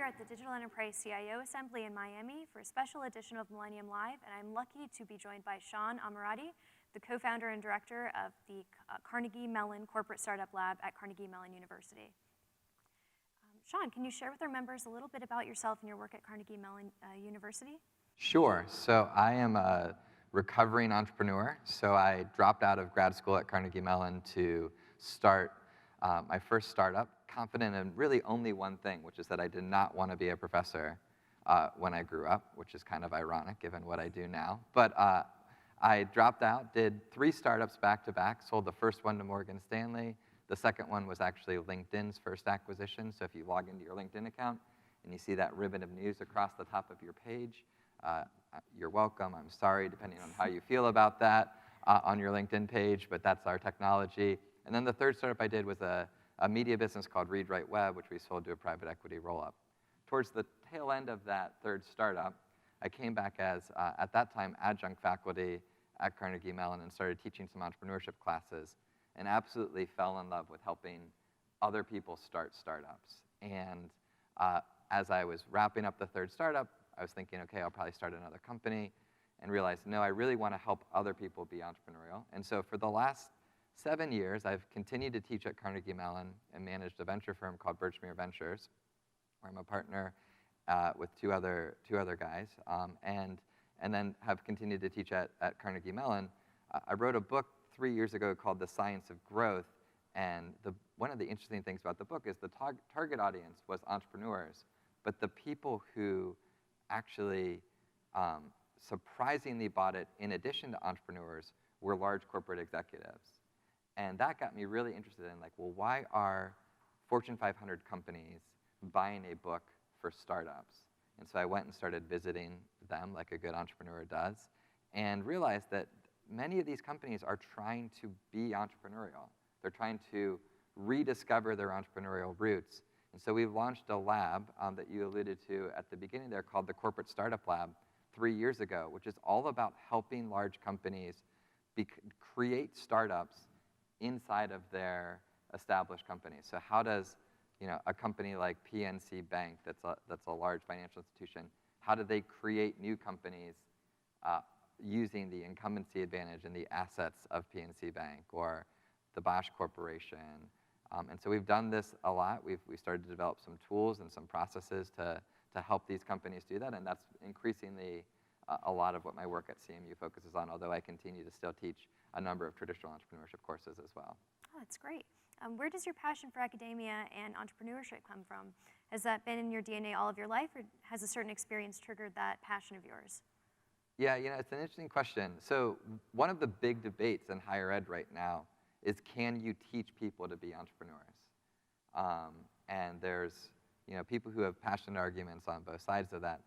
here at the Digital Enterprise CIO Assembly in Miami for a special edition of Millennium Live, and I'm lucky to be joined by Sean Ammirati, the co-founder and director of the Carnegie Mellon Corporate Startup Lab at Carnegie Mellon University. Sean, can you share with our members a little bit about yourself and your work at Carnegie Mellon University? Sure. So I am a recovering entrepreneur. So I dropped out of grad school at Carnegie Mellon to start my first startup, confident in really only one thing, which is that I did not want to be a professor when I grew up, which is kind of ironic given what I do now. But I dropped out, did 3 startups back to back, sold the first one to Morgan Stanley. The second one was actually LinkedIn's first acquisition. So if you log into your LinkedIn account and you see that ribbon of news across the top of your page, you're welcome. I'm sorry, depending on how you feel about that on your LinkedIn page, but that's our technology. And then the third startup I did was a media business called Read Write Web, which we sold to a private equity roll-up. Towards the tail end of that third startup, I came back as, at that time, adjunct faculty at Carnegie Mellon and started teaching some entrepreneurship classes and absolutely fell in love with helping other people start startups. And as I was wrapping up the third startup, I was thinking, okay, I'll probably start another company, and realized, no, I really want to help other people be entrepreneurial. And so for the last 7 years, I've continued to teach at Carnegie Mellon and managed a venture firm called Birchmere Ventures, where I'm a partner with two other guys, and then have continued to teach at Carnegie Mellon. I wrote a book 3 years ago called The Science of Growth, and one of the interesting things about the book is the target audience was entrepreneurs, but the people who actually surprisingly bought it in addition to entrepreneurs were large corporate executives. And that got me really interested in, like, well, why are Fortune 500 companies buying a book for startups? And so I went and started visiting them like a good entrepreneur does, and realized that many of these companies are trying to be entrepreneurial. They're trying to rediscover their entrepreneurial roots. And so we've launched a lab that you alluded to at the beginning there called the Corporate Startup Lab 3 years ago, which is all about helping large companies create startups inside of their established companies. So how does a company like PNC Bank, that's a large financial institution, how do they create new companies using the incumbency advantage and the assets of PNC Bank or the Bosch Corporation? And so we've done this a lot. We started to develop some tools and some processes to help these companies do that, and that's increasingly a lot of what my work at CMU focuses on, although I continue to still teach a number of traditional entrepreneurship courses as well. Oh, that's great. Where does your passion for academia and entrepreneurship come from? Has that been in your DNA all of your life, or has a certain experience triggered that passion of yours? Yeah, it's an interesting question. So one of the big debates in higher ed right now is, can you teach people to be entrepreneurs? And there's people who have passionate arguments on both sides of that.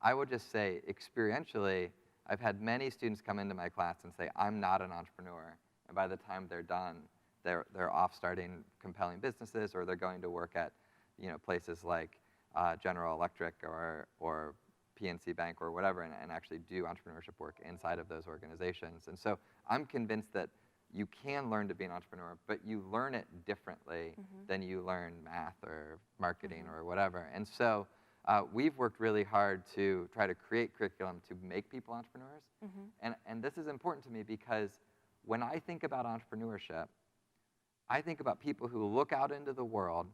I would just say, experientially, I've had many students come into my class and say, I'm not an entrepreneur. And by the time they're done, they're off starting compelling businesses, or they're going to work at places like General Electric or PNC Bank or whatever, and actually do entrepreneurship work inside of those organizations. And so I'm convinced that you can learn to be an entrepreneur, but you learn it differently than you learn math or marketing or whatever. And so we've worked really hard to try to create curriculum to make people entrepreneurs. And this is important to me because when I think about entrepreneurship, I think about people who look out into the world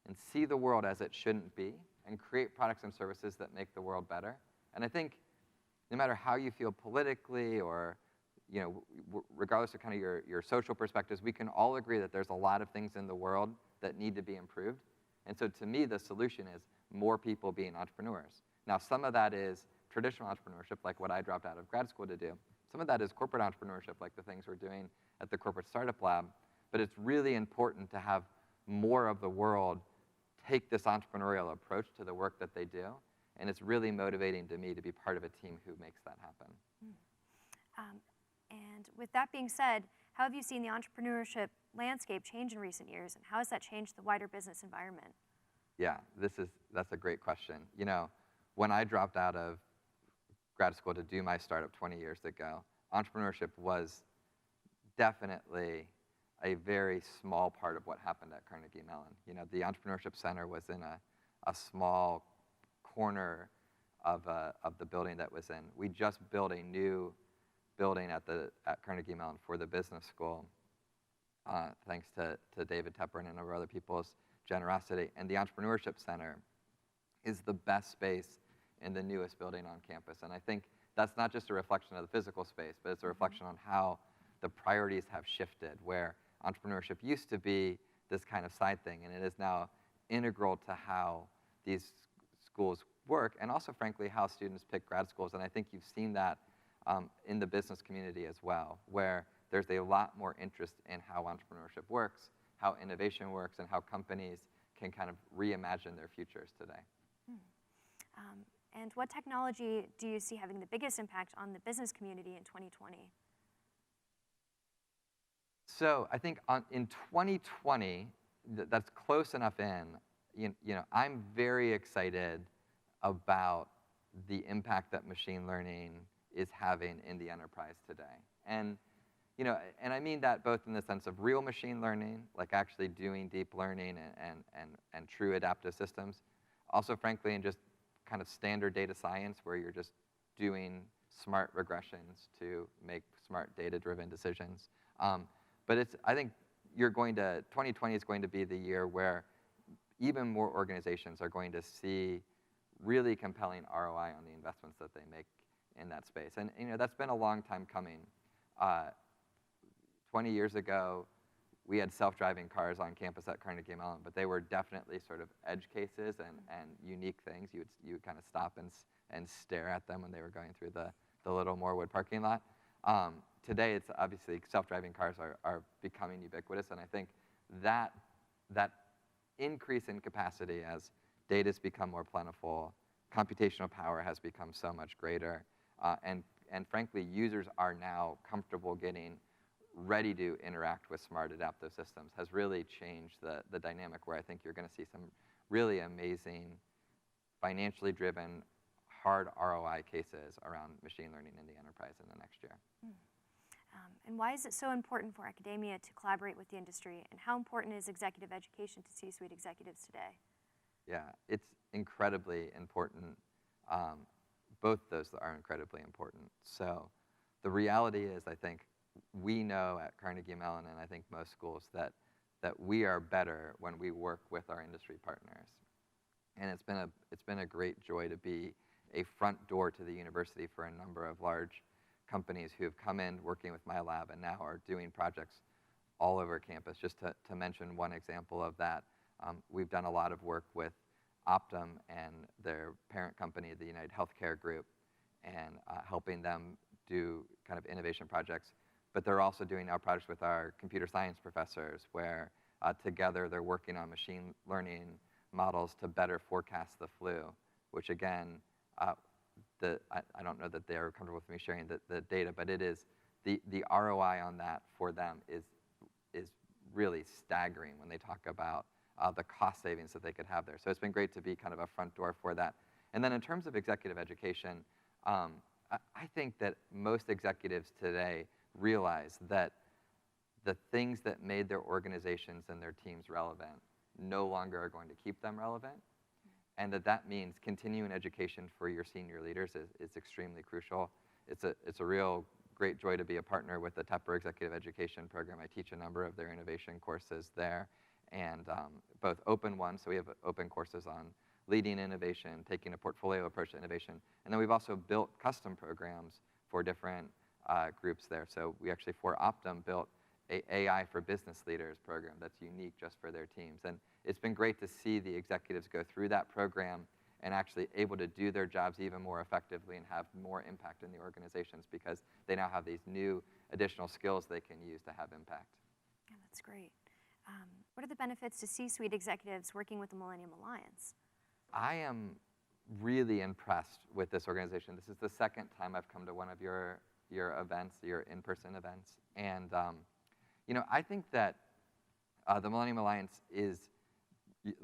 and see the world as it shouldn't be and create products and services that make the world better. And I think no matter how you feel politically or regardless of kind of your social perspectives, we can all agree that there's a lot of things in the world that need to be improved. And so to me, the solution is more people being entrepreneurs. Now, some of that is traditional entrepreneurship, like what I dropped out of grad school to do. Some of that is corporate entrepreneurship, like the things we're doing at the Corporate Startup Lab. But it's really important to have more of the world take this entrepreneurial approach to the work that they do. And it's really motivating to me to be part of a team who makes that happen. And with that being said, how have you seen the entrepreneurship landscape change in recent years, and how has that changed the wider business environment? Yeah, that's a great question. When I dropped out of grad school to do my startup 20 years ago, entrepreneurship was definitely a very small part of what happened at Carnegie Mellon. The Entrepreneurship Center was in a small corner of the building that was in. We just built a new building at Carnegie Mellon for the business school, thanks to David Tepper and a number of other people's generosity. And the Entrepreneurship Center is the best space in the newest building on campus. And I think that's not just a reflection of the physical space, but it's a reflection on how the priorities have shifted, where entrepreneurship used to be this kind of side thing, and it is now integral to how these schools work, and also, frankly, how students pick grad schools. And I think you've seen that in the business community as well, where there's a lot more interest in how entrepreneurship works, how innovation works, and how companies can kind of reimagine their futures today. And what technology do you see having the biggest impact on the business community in 2020? So I think in 2020, that's close enough in, I'm very excited about the impact that machine learning is having in the enterprise today. And, and I mean that both in the sense of real machine learning, like actually doing deep learning and true adaptive systems. Also, frankly, in just kind of standard data science where you're just doing smart regressions to make smart data-driven decisions. But I think 2020 is going to be the year where even more organizations are going to see really compelling ROI on the investments that they make in that space. And that's been a long time coming. 20 years ago, we had self-driving cars on campus at Carnegie Mellon, but they were definitely sort of edge cases and unique things. You would kind of stop and stare at them when they were going through the little Morewood parking lot. Today, it's obviously self-driving cars are becoming ubiquitous, and I think that increase in capacity as data's become more plentiful, computational power has become so much greater, and frankly, users are now comfortable getting ready to interact with smart adaptive systems, has really changed the dynamic where I think you're going to see some really amazing, financially driven, hard ROI cases around machine learning in the enterprise in the next year. And why is it so important for academia to collaborate with the industry, and how important is executive education to C-suite executives today? Yeah, it's incredibly important. Both those are incredibly important. So the reality is, I think, we know at Carnegie Mellon, and I think most schools, that we are better when we work with our industry partners. And it's been a great joy to be a front door to the university for a number of large companies who have come in working with my lab and now are doing projects all over campus. Just to mention one example of that, we've done a lot of work with Optum and their parent company, the United Healthcare Group, and helping them do kind of innovation projects. But they're also doing now projects with our computer science professors where together they're working on machine learning models to better forecast the flu, which again, I don't know that they're comfortable with me sharing the data, but it is, the ROI on that for them is really staggering when they talk about the cost savings that they could have there. So it's been great to be kind of a front door for that. And then in terms of executive education, I think that most executives today realize that the things that made their organizations and their teams relevant no longer are going to keep them relevant, and that means continuing education for your senior leaders is extremely crucial. It's a real great joy to be a partner with the Tepper Executive Education Program. I teach a number of their innovation courses there, and both open ones, so we have open courses on leading innovation, taking a portfolio approach to innovation, and then we've also built custom programs for different groups there. So we actually, for Optum, built a AI for Business Leaders program that's unique just for their teams. And it's been great to see the executives go through that program and actually able to do their jobs even more effectively and have more impact in the organizations because they now have these new additional skills they can use to have impact. Yeah, that's great. What are the benefits to C-suite executives working with the Millennium Alliance? I am really impressed with this organization. This is the second time I've come to one of your events, your in-person events. And I think that the Millennium Alliance is,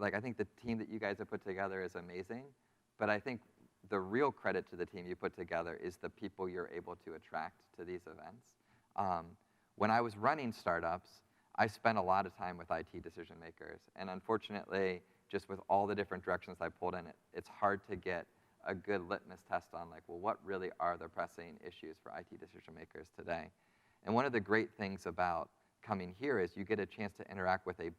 I think the team that you guys have put together is amazing, but I think the real credit to the team you put together is the people you're able to attract to these events. When I was running startups, I spent a lot of time with IT decision makers, and unfortunately, just with all the different directions I pulled in, it's hard to get a good litmus test on, like, well, what really are the pressing issues for IT decision makers today? And one of the great things about coming here is you get a chance to interact with a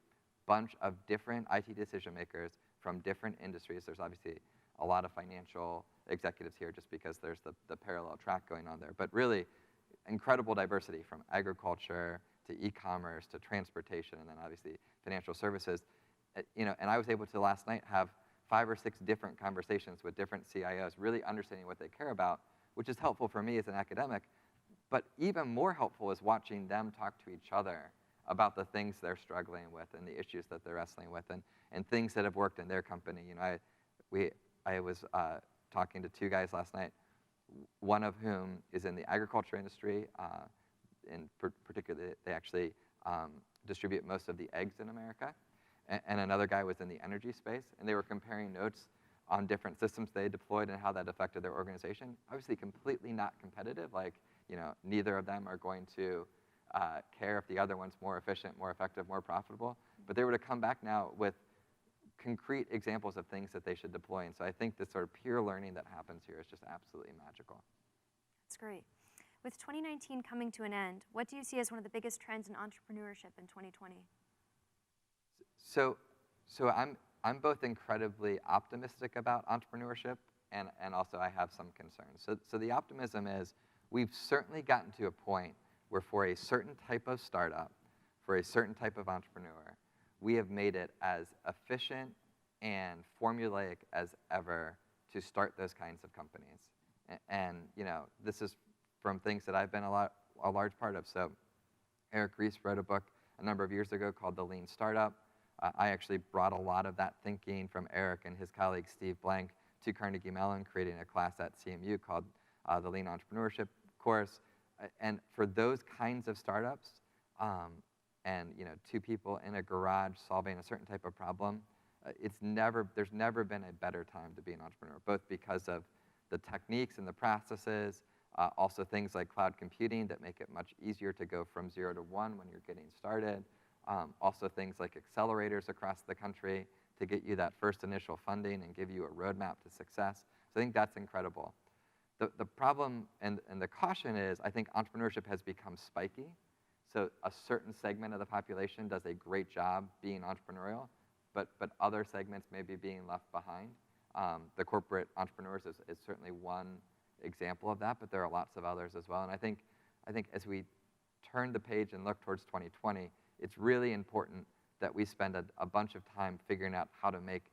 bunch of different IT decision makers from different industries. There's obviously a lot of financial executives here just because there's the parallel track going on there. But really, incredible diversity from agriculture to e-commerce to transportation and then obviously financial services. And I was able to last night have 5 or 6 different conversations with different CIOs, really understanding what they care about, which is helpful for me as an academic. But even more helpful is watching them talk to each other about the things they're struggling with and the issues that they're wrestling with and things that have worked in their company. I was talking to 2 guys last night, one of whom is in the agriculture industry. In particular, they actually distribute most of the eggs in America. And another guy was in the energy space, and they were comparing notes on different systems they deployed and how that affected their organization. Obviously, completely not competitive. Like, neither of them are going to care if the other one's more efficient, more effective, more profitable. But they were to come back now with concrete examples of things that they should deploy. And so I think this sort of peer learning that happens here is just absolutely magical. That's great. With 2019 coming to an end, what do you see as one of the biggest trends in entrepreneurship in 2020? So I'm both incredibly optimistic about entrepreneurship and also I have some concerns. So the optimism is we've certainly gotten to a point where for a certain type of startup, for a certain type of entrepreneur, we have made it as efficient and formulaic as ever to start those kinds of companies. And this is from things that I've been a large part of. So Eric Ries wrote a book a number of years ago called The Lean Startup. I actually brought a lot of that thinking from Eric and his colleague Steve Blank to Carnegie Mellon, creating a class at CMU called the Lean Entrepreneurship course. And for those kinds of startups, and 2 people in a garage solving a certain type of problem, there's never been a better time to be an entrepreneur, both because of the techniques and the processes, also things like cloud computing that make it much easier to go from 0 to 1 when you're getting started. Also things like accelerators across the country to get you that first initial funding and give you a roadmap to success. So I think that's incredible. The problem and the caution is I think entrepreneurship has become spiky. So a certain segment of the population does a great job being entrepreneurial, but other segments may be being left behind. The corporate entrepreneurs is certainly one example of that, but there are lots of others as well. And I think as we turn the page and look towards 2020, it's really important that we spend a bunch of time figuring out how to make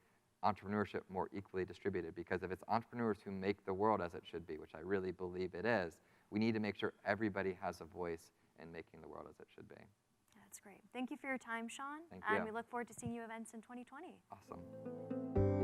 entrepreneurship more equally distributed, because if it's entrepreneurs who make the world as it should be, which I really believe it is, we need to make sure everybody has a voice in making the world as it should be. That's great. Thank you for your time, Sean. Thank you. And we look forward to seeing you events in 2020. Awesome.